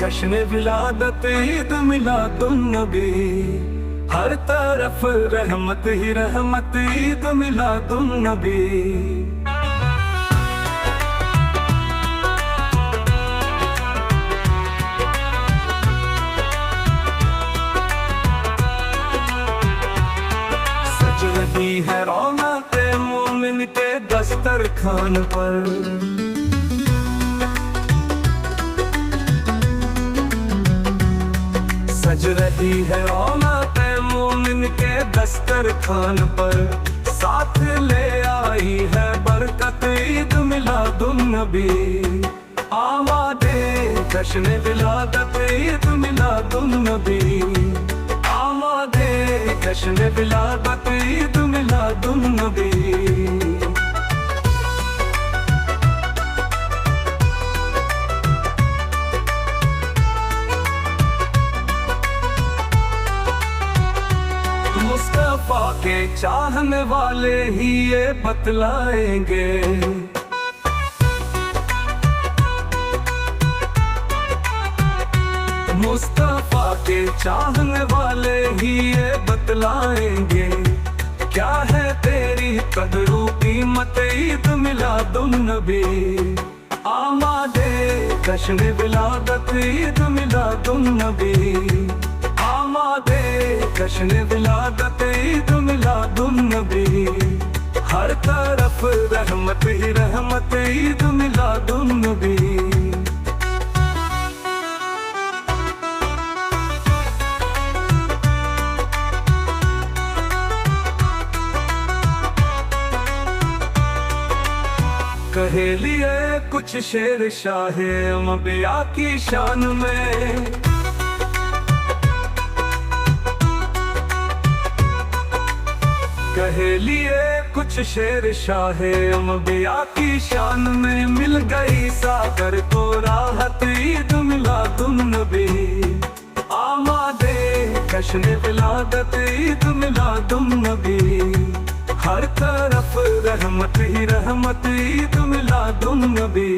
जश्न विलादत ईद मिलादुन्नबी हर तरफ रहमत ही रहमत ईद मिलादुन्नबी सज रही है रौनक मोमिन के दस्तरखान पर सज रही है रौनक मोमिन के दस्तरखान पर साथ ले आई है बरकत ईद मिलादुन्नबी आमादे जश्न विलादत ईद मिलादुन्नबी आमादे जश्न विलादत ईद मिलादुन्नबी मुस्तफा के चाहने वाले ही ये बतलाएंगे मुस्तफा के चाहने वाले ही ये बतलाएंगे क्या है तेरी कदरू कीमत ईद मिलादुन्नबी आमादे जश्न विलादत ईद मिलादुन्नबी आमादे जश्न विलादत ईद मिलादुन्नबी हर तरफ रहमत ही रहमत ईद मिलादुन्नबी कहे लिए कुछ शेर शाहे अम्बिया की शान में कहे लिए कुछ शेर शाहे अम्बिया की शान में मिल गई सागर को राहत ईद मिलादुन्नबी आमादे जश्न विलादत ईद मिलादुन्नबी हर तरफ रहमत ही रहमत ईद मिलादुन्नबी